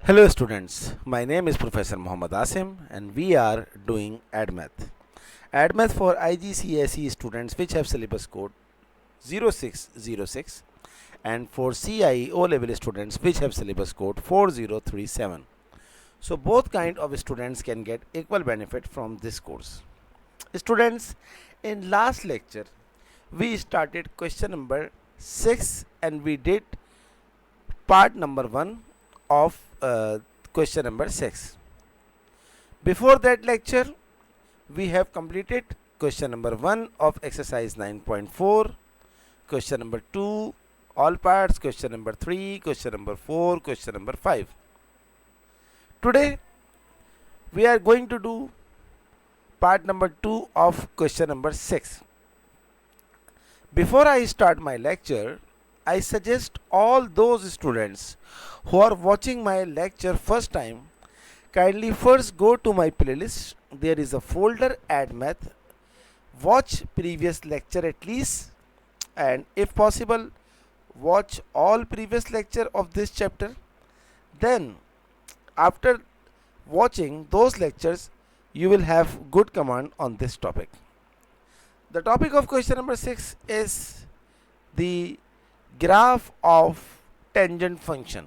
Hello students, my name is Professor Muhammad Asim and we are doing ADMath. ADMath for IGCSE students which have syllabus code 0606 and for CIE O-level students which have syllabus code 4037. So both kind of students can get equal benefit from this course. Students, in last lecture we started question number 6 and we did part number 1 of question number 6. Before that lecture, we have completed question number 1 of exercise 9.4, question number 2, all parts, question number 3, question number 4, question number 5. Today, we are going to do part number 2 of question number 6. Before I start my lecture, I suggest all those students who are watching my lecture first time, kindly first go to my playlist. There is a folder ADMath. Watch previous lecture at least, and if possible, watch all previous lecture of this chapter. Then, after watching those lectures, you will have good command on this topic. The topic of question number 6 is the graph of tangent function.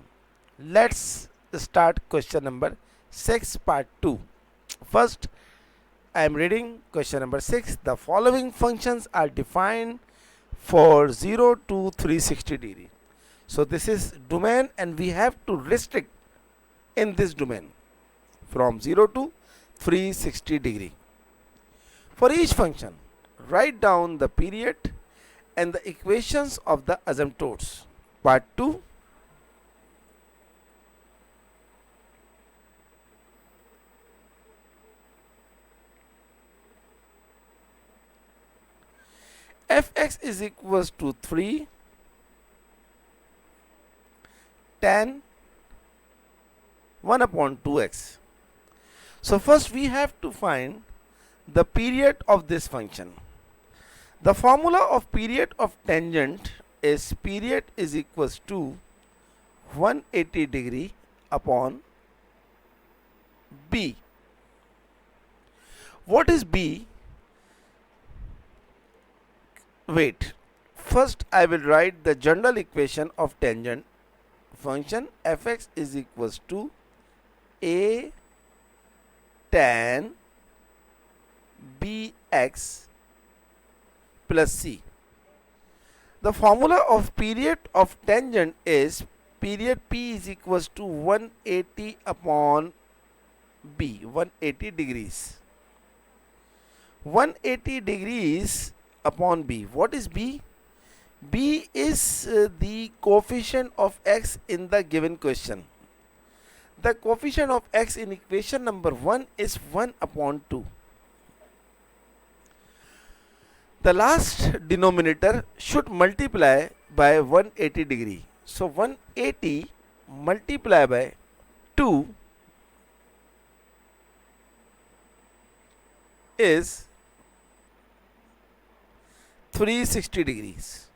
Let's start question number 6 part 2. First, I am reading question number 6. The following functions are defined for 0 to 360 degree. So this is domain and we have to restrict in this domain from 0 to 360 degree. For each function, write down the period and the equations of the asymptotes. Part 2. Fx is equals to 3 tan 1 upon 2x. So first we have to find the period of this function. The formula of period of tangent is period is equals to 180 degree upon b. What is b? Wait, first I will write the general equation of tangent function. Fx is equals to a tan bx plus c. The formula of period of tangent is period p is equals to 180 upon b, 180 degrees. 180 degrees upon b. What is b? b is the coefficient of x in the given question. The coefficient of x in equation number 1 is 1 upon 2. The last denominator should multiply by 180 degree. So 180 multiply by 2 is 360 degrees.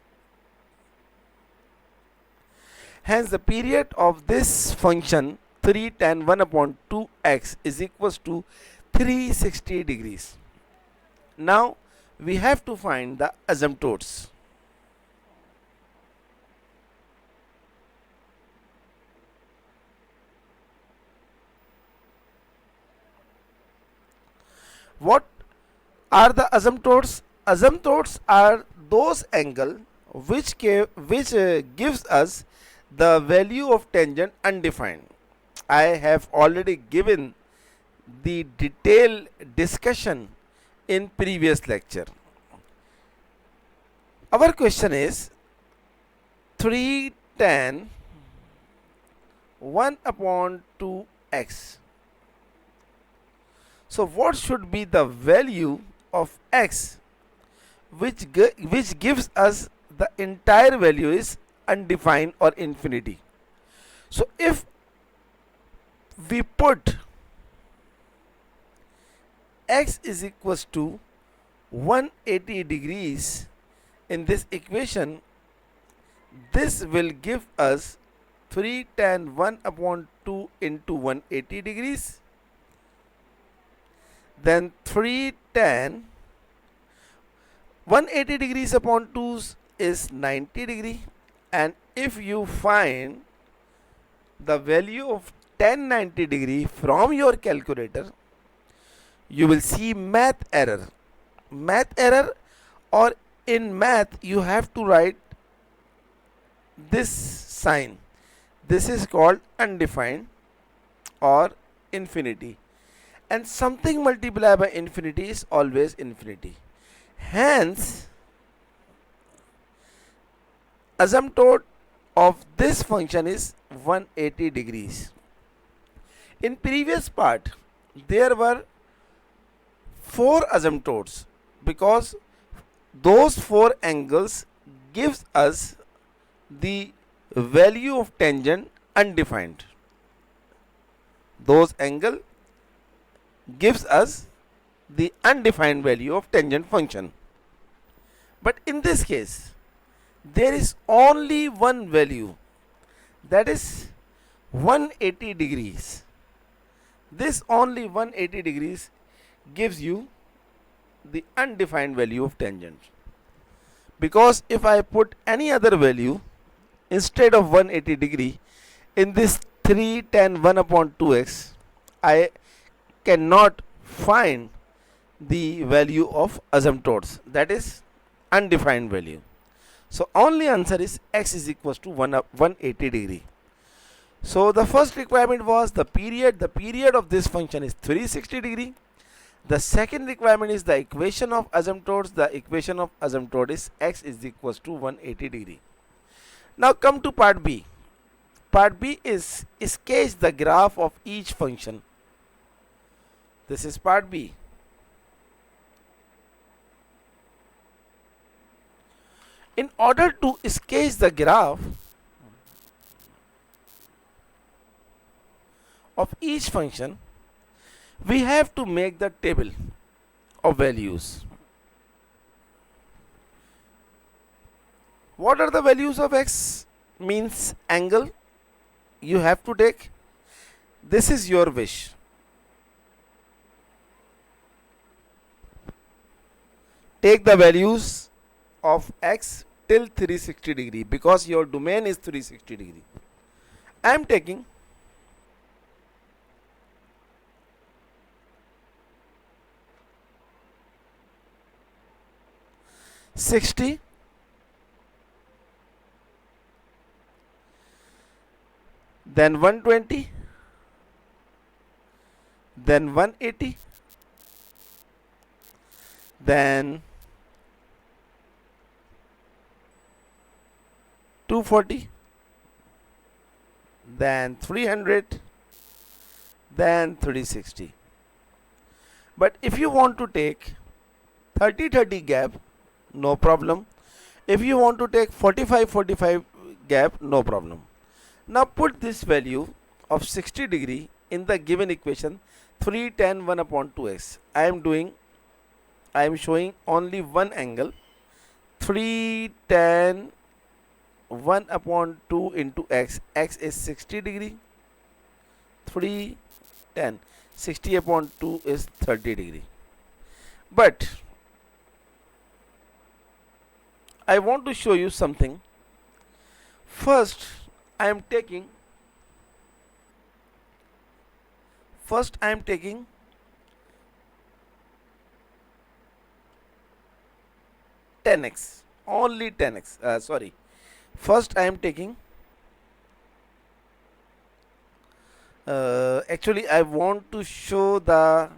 Hence the period of this function 3 tan 1 upon 2x is equals to 360 degrees. Now we have to find the asymptotes. What are the asymptotes? Asymptotes are those angle which gives us the value of tangent undefined. I have already given the detailed discussion in previous lecture. Our question is 3 tan 1 upon 2x. So what should be the value of x which gives us the entire value is undefined or infinity. So if we put x is equals to 180 degrees in this equation, this will give us 3 tan 1 upon 2 into 180 degrees. Then 3 tan 180 degrees upon 2 is 90 degree. And if you find the value of tan 90 degree from your calculator, you will see math error. Math error, or in math you have to write this sign. This is called undefined or infinity, and something multiplied by infinity is always infinity. Hence, asymptote of this function is 180 degrees. In previous part, there were 4 asymptotes because those 4 angles gives us the value of tangent undefined. Those angle gives us the undefined value of tangent function. But in this case, there is only one value, that is 180 degrees. This only 180 degrees gives you the undefined value of tangent. Because if I put any other value instead of 180 degree in this 3 tan 1 upon 2x, I cannot find the value of asymptotes, that is undefined value. So only answer is x is equals to 180 degree. So the first requirement was the period. The period of this function is 360 degree. The second requirement is the equation of asymptotes. The equation of asymptote is x is equals to 180 degree. Now come to part B. Part B is sketch the graph of each function. This is part B. In order to sketch the graph of each function, we have to make the table of values. What are the values of x? Means angle you have to take. This is your wish. Take the values of x till 360 degree because your domain is 360 degree. I am taking $60, then 120, then 180, then 240, then 300, then 360. But if you want to take 30-30 gap, no problem. If you want to take 45-45 gap, no problem. Now put this value of 60 degree in the given equation 3 tan 1 upon 2x. I am showing only one angle, 3 tan 1 upon 2 into x. X is 60 degree. 3 tan 60 upon 2 is 30 degree. But I want to show you something. First I am taking 10x, only 10x. First I am taking actually I want to show the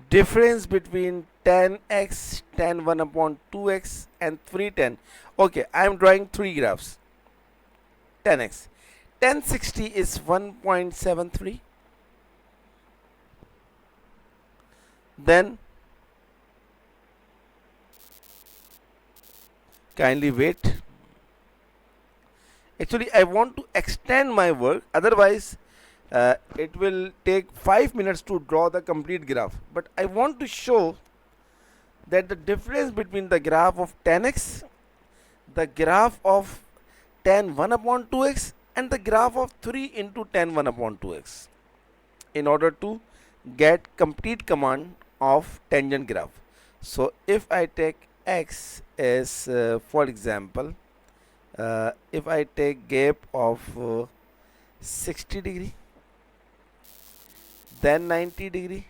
difference between tan x, tan 1 upon 2x and 310. Okay, I am drawing 3 graphs. 10x, tan 60 is 1.73. Then kindly wait. Actually I want to extend my work, otherwise it will take 5 minutes to draw the complete graph. But I want to show that the difference between the graph of tan x, the graph of tan 1 upon 2x and the graph of 3 into 10 1 upon 2x in order to get complete command of tangent graph. So if I take x as for example, if I take gap of 60 degree, then 90 degree,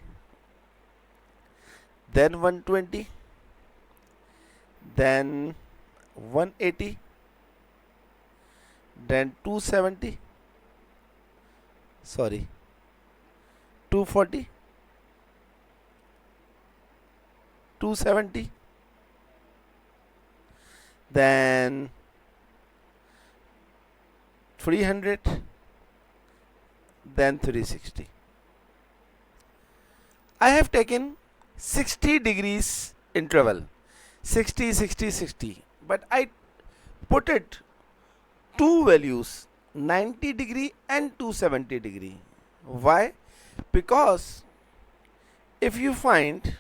then 120, then 180, then 270, sorry, 240, 270, then 300, then 360. I have taken 60 degrees interval, 60, 60, 60, but I put it two values, 90 degree and 270 degree. Why? Because if you find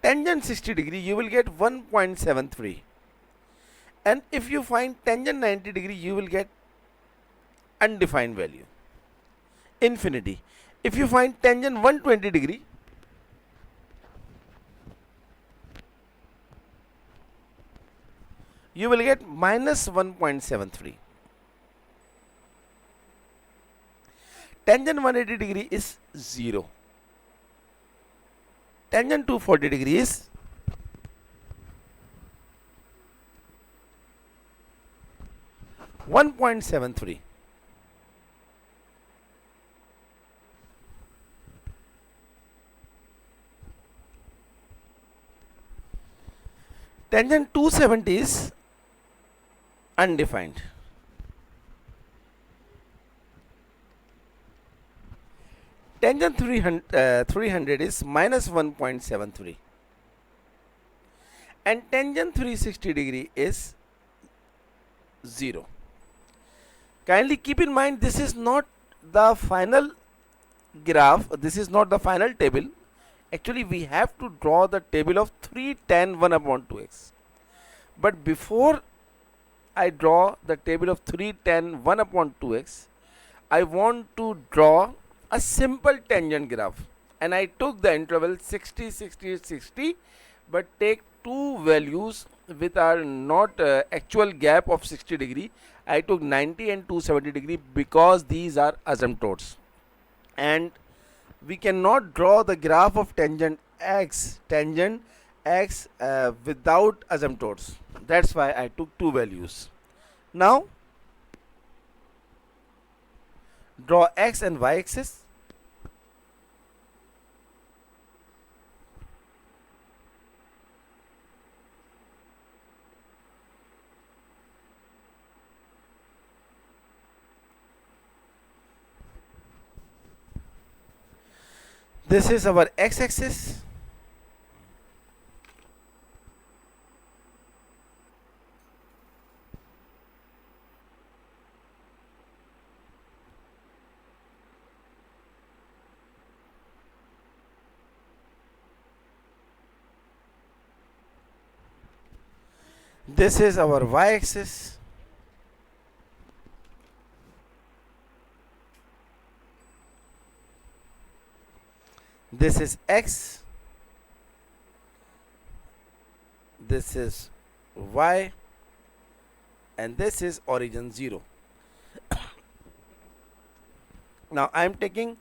tangent 60 degree, you will get 1.73, and if you find tangent 90 degree, you will get undefined value, infinity. If you find tangent 120 degree, you will get minus 1.73. Tangent 180 degree is 0. Tangent 240 degree is 1.73. Tangent 270 is undefined. Tangent 300 is minus 1.73, and tangent 360 degree is 0. Kindly keep in mind, this is not the final graph, this is not the final table. Actually, we have to draw the table of 3 tan 1 upon 2x. But before I draw the table of 3 tan 1 upon 2x, I want to draw a simple tangent graph, and I took the interval 60, 60, 60, but take two values which are not actual gap of 60 degree. I took 90 and 270 degree because these are asymptotes, and we cannot draw the graph of tangent x without asymptotes. That's why I took two values. Now draw x and y axis. This is our x axis. This is our y axis. This is x. This is y. And this is origin 0. Now I am taking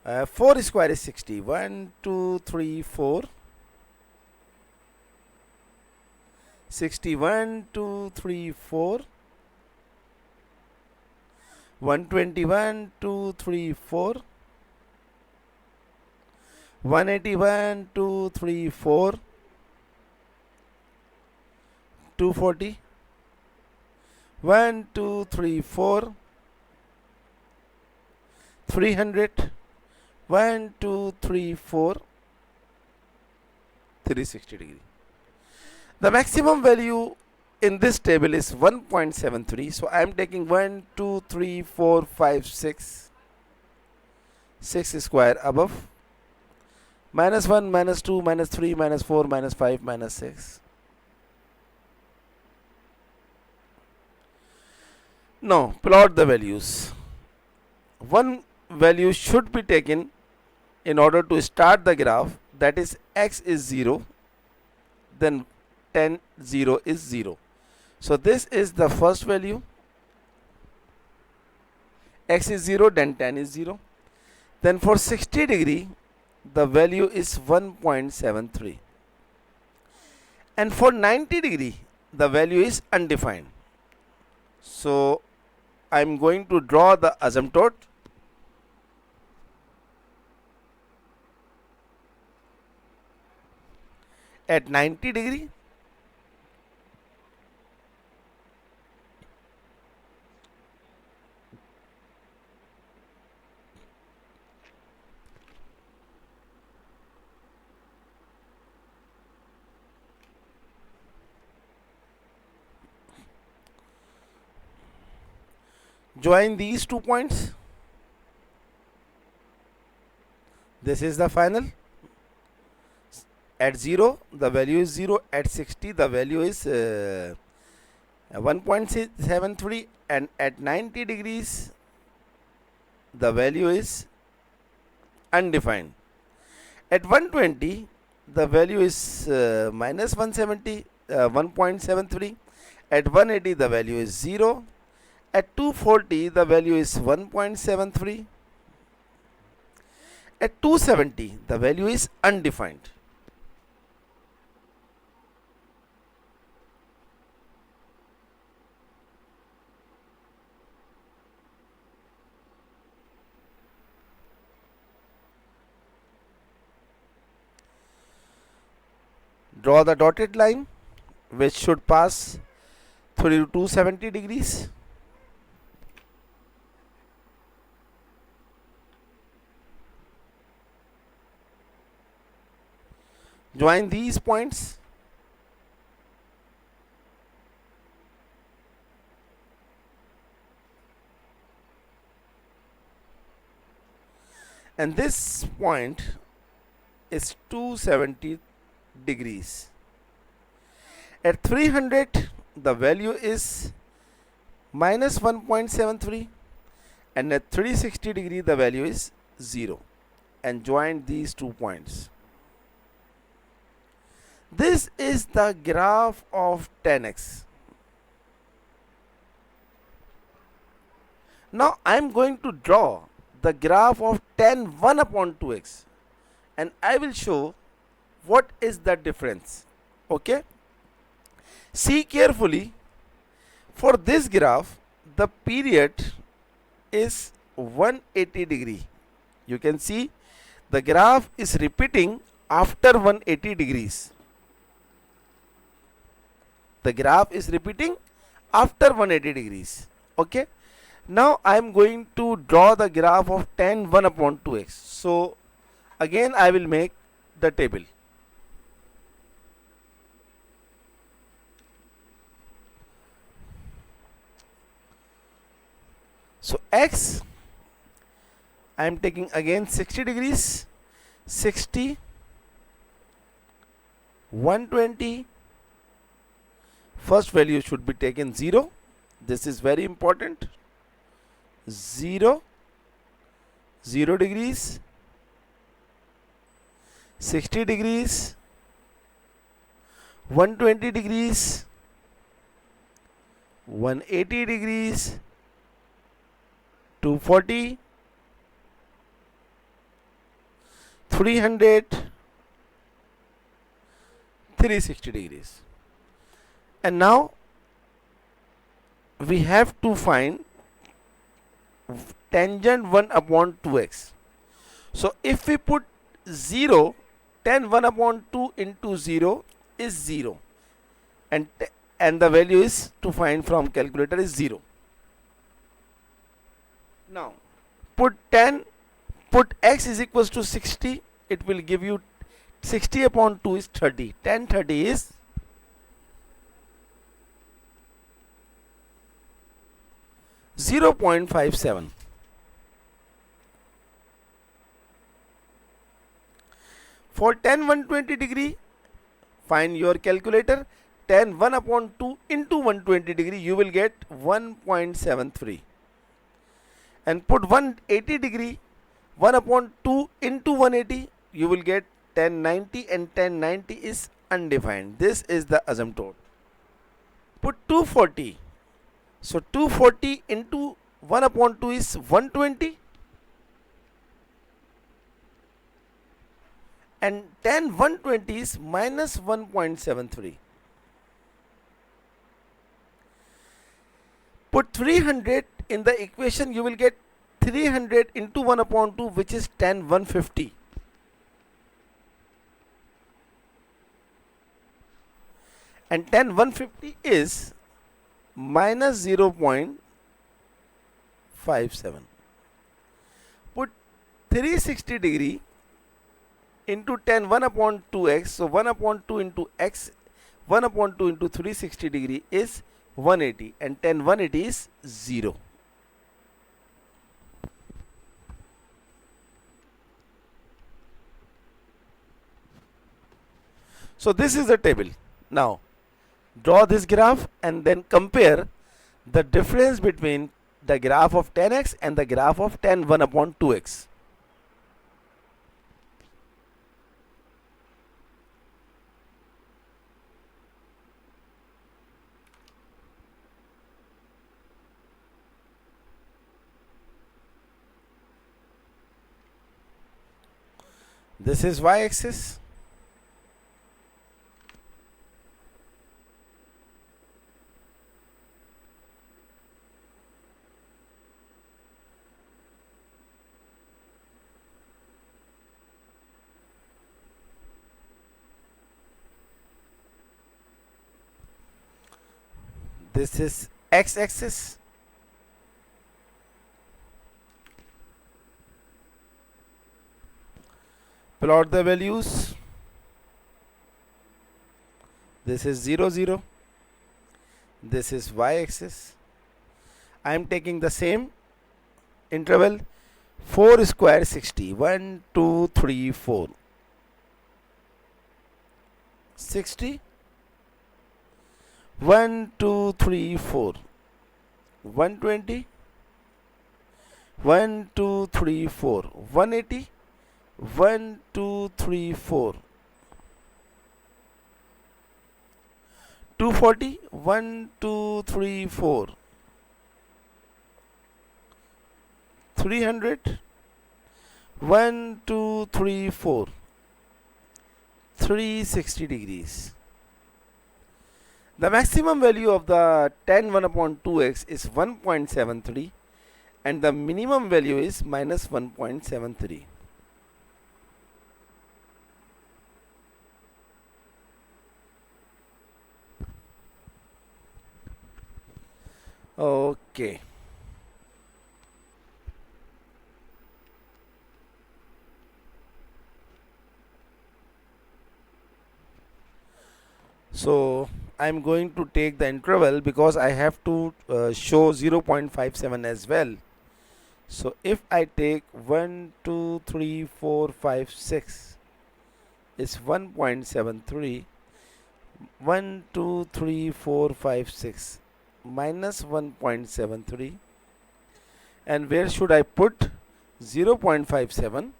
4 square is 60. 1, 2, 3, 4. 60, 1, 2, 3, 4. 121, 2, 3, 4. 181, 2, 3, 4. 240. 1, 2, 3, 4. 300. 1, 2, 3, 4. 360 degree. The maximum value in this table is 1.73. So I am taking 1, 2, 3, 4, 5, 6. 6 square above. Minus 1, minus 2, minus 3, minus 4, minus 5, minus 6. Now plot the values. One value should be taken in order to start the graph, that is x is 0, then 10 0 is 0. So this is the first value, x is 0, then 10 is 0. Then for 60 degree the value is 1.73, and for 90 degree the value is undefined. So I'm going to draw the asymptote. At 90 degree, join these 2 points. This is the final. At 0 the value is 0, at 60 the value is 1.73, and at 90 degrees the value is undefined. At 120 the value is minus 170, 1.73. At 180 the value is 0. At 240 the value is 1.73. At 270 the value is undefined. Draw the dotted line which should pass through 270 degrees. Join these points. And this point is 270 degrees. At 300 the value is minus 1.73, and at 360 degree the value is 0, and join these 2 points. This is the graph of 10x. Now I am going to draw the graph of 10 1 upon 2x, and I will show what is the difference. Okay, see carefully. For this graph the period is 180 degree. You can see the graph is repeating after 180 degrees. The graph is repeating after 180 degrees. Okay, now I am going to draw the graph of 10 1 upon 2x. So again I will make the table. So x, I am taking again 60 degrees, 60, 120. First value should be taken 0. This is very important. 0, 0 degrees, 60 degrees, 120 degrees, 180 degrees, 240, 300, 360 degrees. And now we have to find tangent 1 upon 2x. So if we put 0, tan 1 upon 2 into 0 is 0, and the value is to find from calculator is 0. Now put x is equals to 60, it will give you 60 upon 2 is 30. Tan 30 is 0.57. For tan 120 degree, find your calculator. tan 1 upon 2 into 120 degree, you will get 1.73. And put 180 degree, 1 upon 2 into 180, you will get tan 90, and tan 90 is undefined. This is the asymptote. Put 240. So 240 into 1 upon 2 is 120. And tan 120 is minus 1.73. Put 300 in the equation, you will get 300 into 1 upon 2, which is tan 150. And tan 150 is minus 0.57. Put 360 degree into tan 1 upon 2x. So 1 upon 2 into x, 1 upon 2 into 360 degree is 180, and tan 180 is 0. So this is the table. Now draw this graph and then compare the difference between the graph of tan x and the graph of tan 1 upon 2x. This is y-axis. This is x-axis. Plot the values. This is 0, 0. This is y-axis. I am taking the same interval. 4 square 60. 1, 2, 3, 4. 60. 1, 2, 3, 4. 120. 1, 2, 3, 4. 180. 1, 2, 3, 4. 240. 1, 2, 3, 4. 300. 1, 2, 3, 4. 360 degrees. The maximum value of the tan 1 upon 2x is 1.73, and the minimum value is minus 1.73. Okay. So I'm going to take the interval because I have to show 0.57 as well. So if I take 1, 2, 3, 4, 5, 6 is 1.73. 1, 2, 3, 4, 5, 6 minus 1.73, and where should I put 0.57?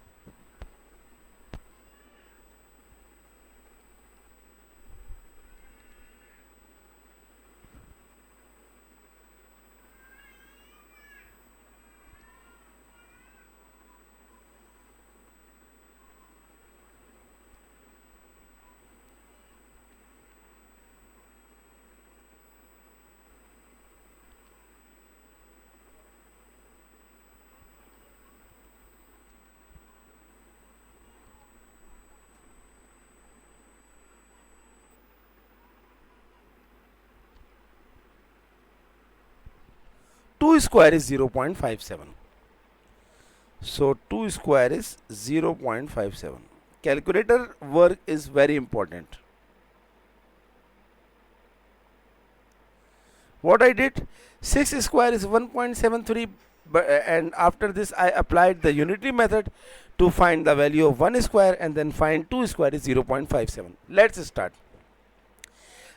Two square is 0.57. So 2 square is 0.57. Calculator work is very important. What I did, 6 square is 1.73, and after this I applied the unitary method to find the value of 1 square, and then find 2 square is 0.57. Let's start.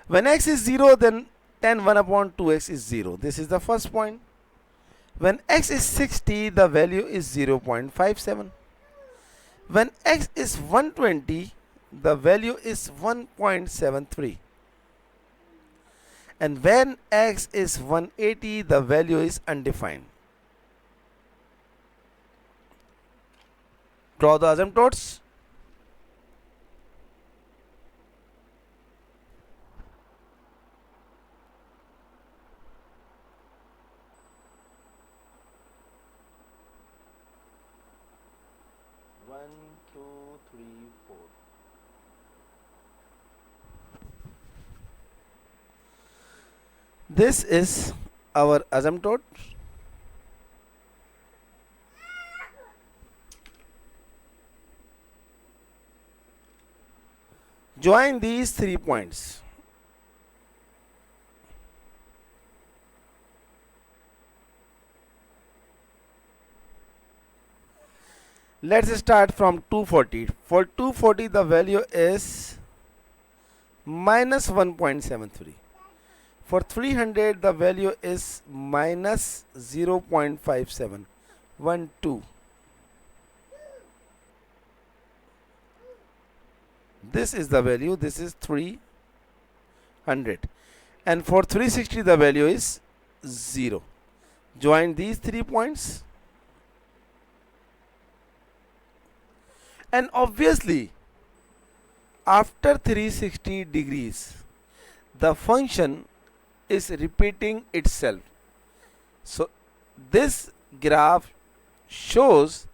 When x is 0, then tan 1 upon 2x is 0. This is the first point. When x is 60, the value is 0.57. When x is 120, the value is 1.73. And when x is 180, the value is undefined. Draw the asymptotes. One, two, three, four. This is our asymptote. Join these 3 points. Let's start from 240. For 240, the value is minus 1.73. For 300, the value is minus 0.5712. This is the value. This is 300. And for 360, the value is 0. Join these 3 points. And obviously, after 360 degrees, the function is repeating itself. So this graph shows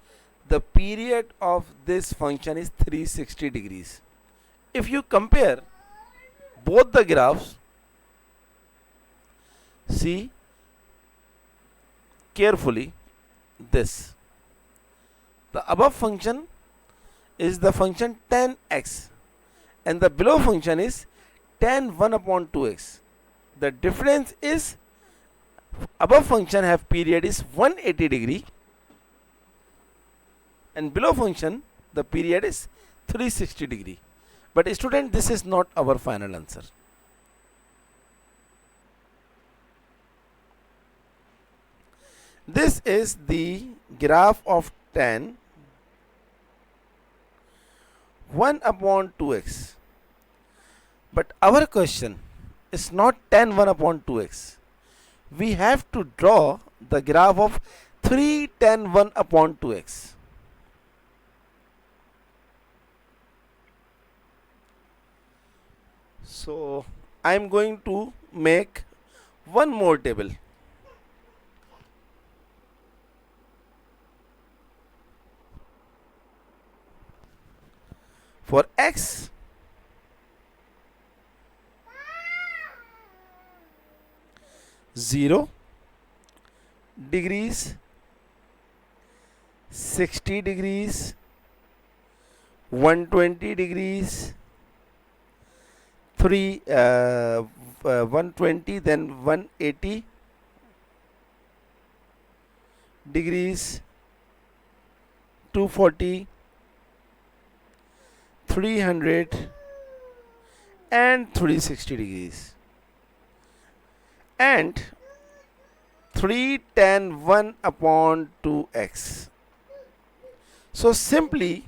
the period of this function is 360 degrees. If you compare both the graphs, see carefully this. The above function is the function tan x and the below function is tan 1 upon 2x. The difference is above function have period is 180 degree and below function the period is 360 degree. But student, this is not our final answer. This is the graph of tan 1 upon 2x. But our question is not tan 1 upon 2x. We have to draw the graph of 3 tan 1 upon 2x. So I am going to make one more table. For x, zero degrees, 60 degrees, 120 degrees, 120, then 180 degrees, 240, 300 and 360 degrees, and 3 tan 1 upon 2x. So simply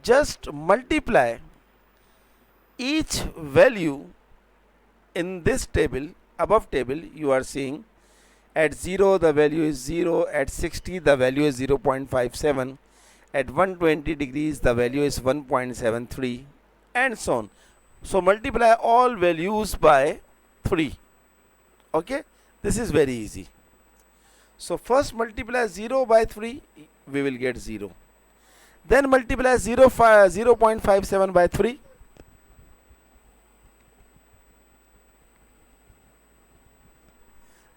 just multiply each value in this table, above table you are seeing. At 0 the value is 0, at 60 the value is 0.57, at 120 degrees the value is 1.73, and so on. So multiply all values by 3. Okay, this is very easy. So first multiply 0 by 3, we will get 0. Then multiply 0.57 by 3.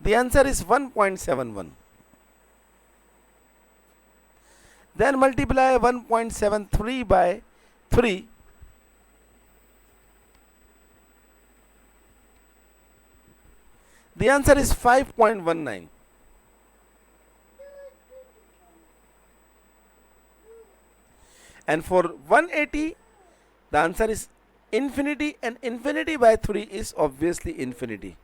The answer is 1.71. Then multiply 1.73 by 3. The answer is 5.19. And for 180, the answer is infinity, and infinity by 3 is obviously infinity.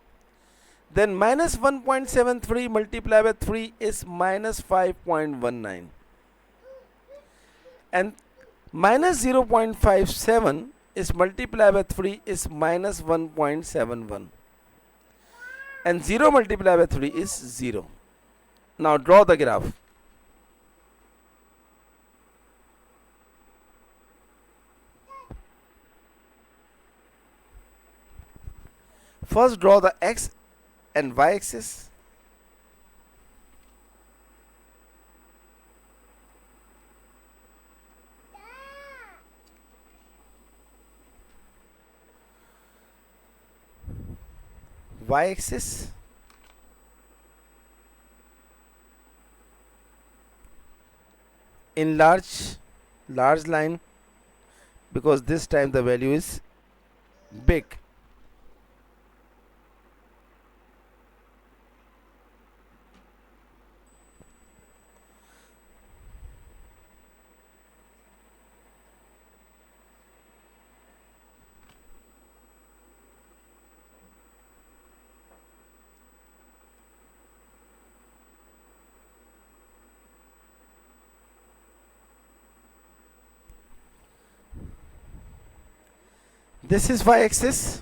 Then minus 1.73 multiplied by 3 is minus 5.19, and minus 0.57 is multiplied by 3 is minus 1.71, and 0 multiplied by 3 is 0. Now draw the graph. First draw the x and y axis. Y axis. In large line, because this time the value is big. This is y axis.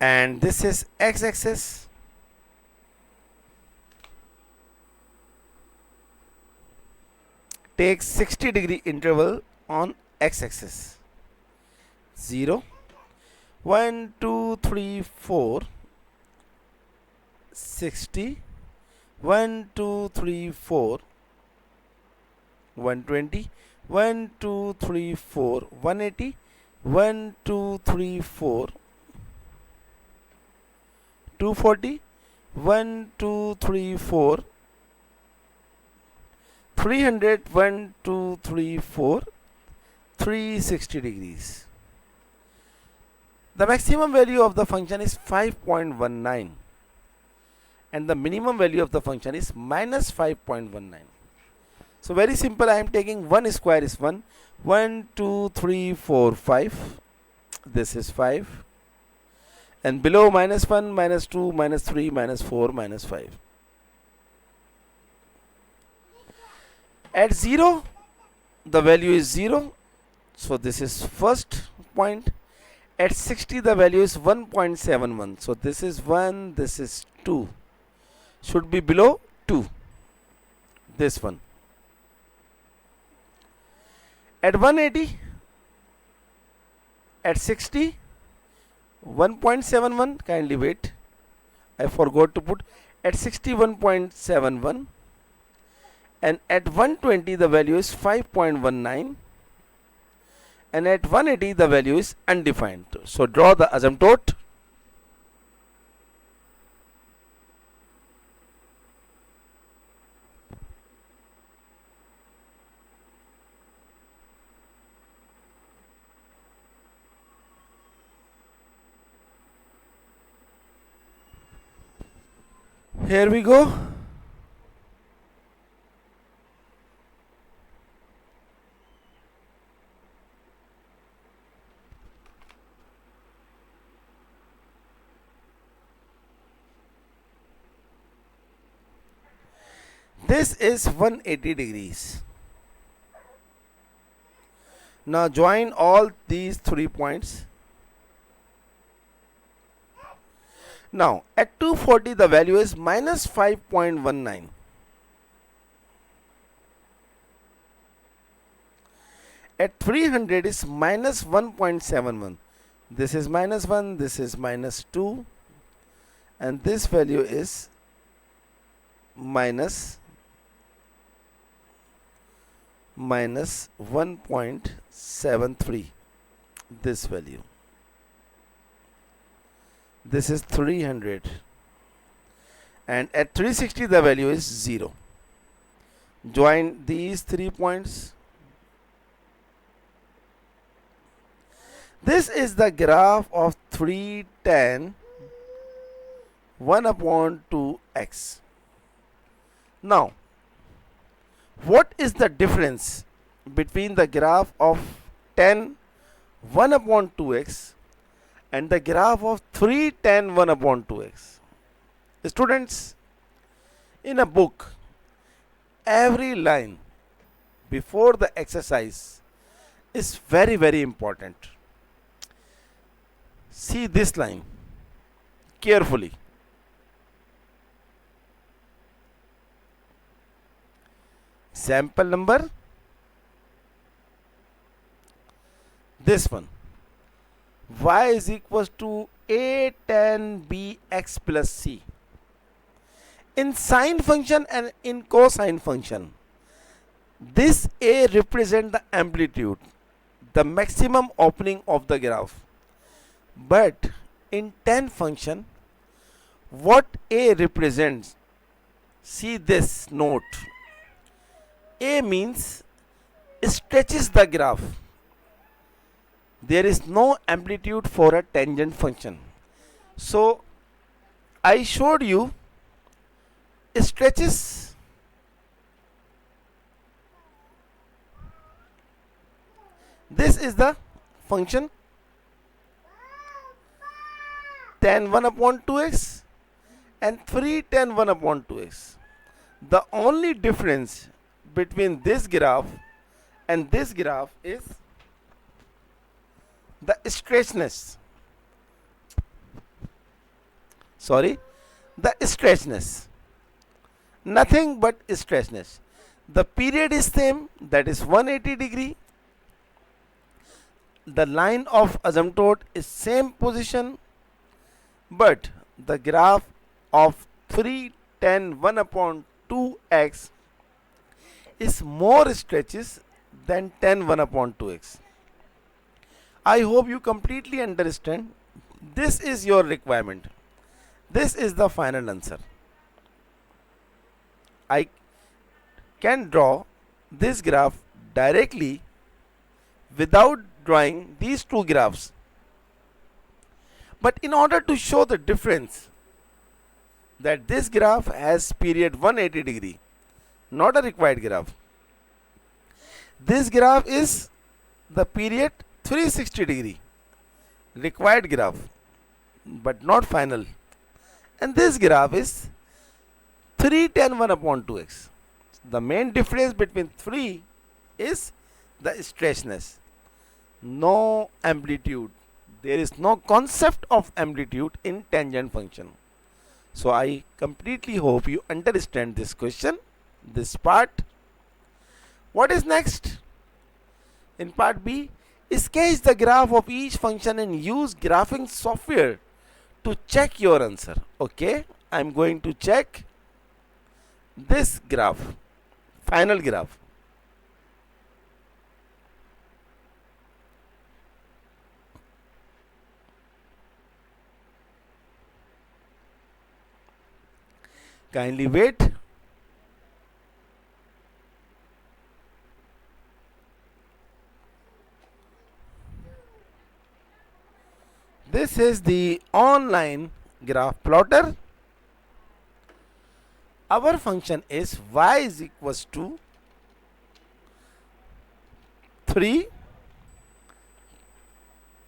And this is x axis. Take 60-degree interval on x axis. 0, 1, 2, 3, 4, 60, 1, 2, 3, 4, 120, 1, 2, 3, 4, 180, 1, 2, 3, 4, 240, 1, 2, 3, 4, 300, 1, 2, 3, 4, 360 degrees. The maximum value of the function is 5.19 and the minimum value of the function is minus 5.19. So very simple, I am taking 1 square is 1, 1, 2, 3, 4, 5, this is 5, and below minus 1, minus 2, minus 3, minus 4, minus 5. At 0, the value is 0, so this is first point. At 60, the value is 1.71, so this is 1, this is 2, should be below 2, this one. At 180, at 60, 1.71, kindly wait, I forgot to put, at 60, 1.71, and at 120 the value is 5.19, and at 180 the value is undefined. So draw the asymptote. Here we go. This is 180 degrees. Now join all these 3 points. Now at 240 the value is minus 5.19. At 300 is minus 1.71. This is minus 1, this is minus 2, and this value is minus 1.73, this value. This is 300, and at 360 the value is 0. Join these 3 points. This is the graph of 3, 10, 1 upon 2x. Now, what is the difference between the graph of 10, 1 upon 2x and the graph of 3, 10, 1 upon 2x? Students, in a book, every line before the exercise is very, very important. See this line carefully. Sample number, this one. Y is equals to a tan bx plus c. In sine function and in cosine function, this a represents the amplitude, the maximum opening of the graph. But in tan function, what a represents, see this note. A means stretches the graph. There is no amplitude for a tangent function. So I showed you stretches. This is the function tan 1 upon 2x and 3 tan 1 upon 2x. The only difference between this graph and this graph is the stretchness. The stretchness. Nothing but stretchness. The period is same, that is 180 degree. The line of asymptote is same position, but the graph of 3 tan 1 upon 2x is more stretches than tan 1 upon 2x. I hope you completely understand. This is your requirement. This is the final answer. I can draw this graph directly without drawing these two graphs. But in order to show the difference, that this graph has period 180 degree, not a required graph. This graph is the period 360 degree, required graph, but not final. And this graph is 3 tan 1 upon 2x. The main difference between 3 is the stretchness. No amplitude. There is no concept of amplitude in tangent function. So I completely hope you understand this question, this part. What is next? In part B, sketch the graph of each function and use graphing software to check your answer. Okay, I'm going to check this graph, final graph. Kindly wait. This is the online graph plotter. Our function is y is equals to 3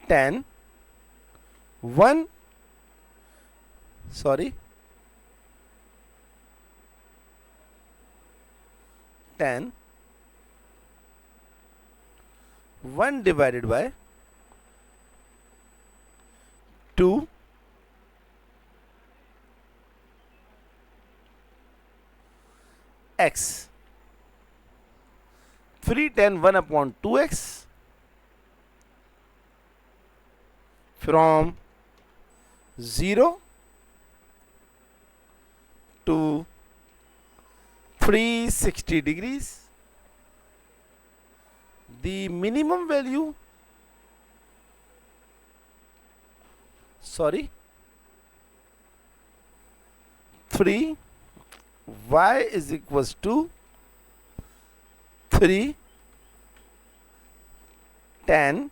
tan 1 tan 1 divided by 2 x. 3 tan 1 upon 2x from 0 to 360 degrees. The minimum value, 3 y is equals to 3, 10,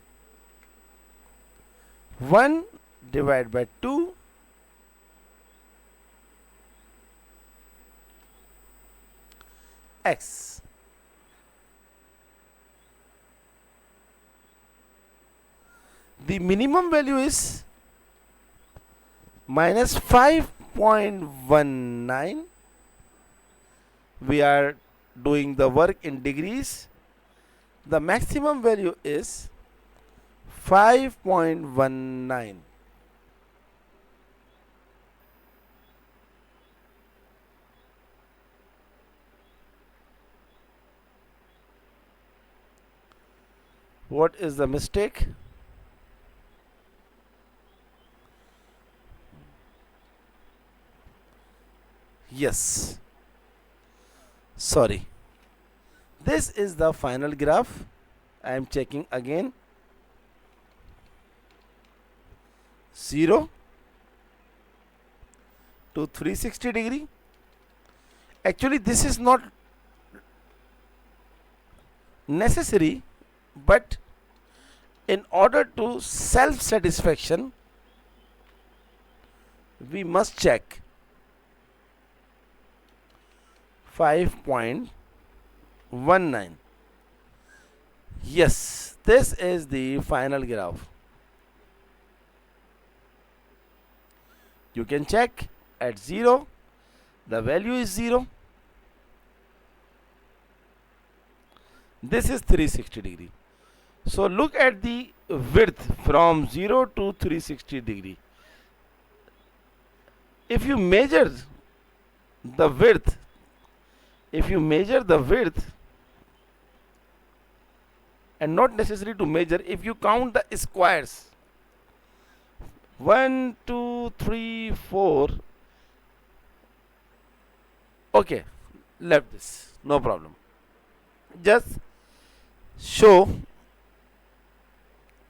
1 divided by 2, x. The minimum value is minus 5.19. We are doing the work in degrees. The maximum value is 5.19. What is the mistake? Yes. Sorry. This is the final graph. I am checking again. 0 to 360 degree. Actually, this is not necessary, but in order to self-satisfaction, we must check 5.19. Yes, this is the final graph. You can check at 0, the value is 0. This is 360 degree. So look at the width from 0 to 360 degree. If you measure the width, and not necessary to measure, if you count the squares, 1, 2, 3, 4. Okay, left this, no problem. Just show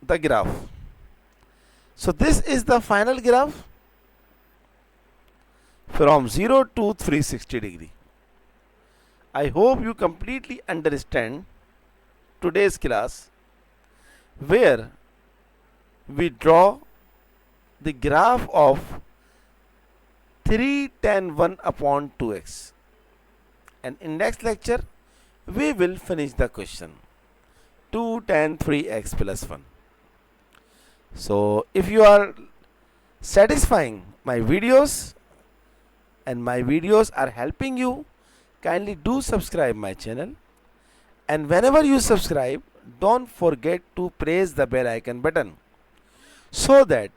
the graph. So this is the final graph from 0 to 360 degree. I hope you completely understand today's class, where we draw the graph of 3 tan 1 upon 2x. And in next lecture, we will finish the question 2 tan 3x plus 1. So if you are satisfying my videos and my videos are helping you, kindly do subscribe my channel. And whenever you subscribe, don't forget to press the bell icon button, so that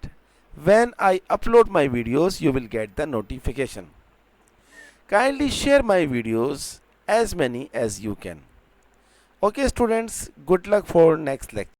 when I upload my videos, you will get the notification. Kindly share my videos as many as you can. Okay students, good luck for next lecture.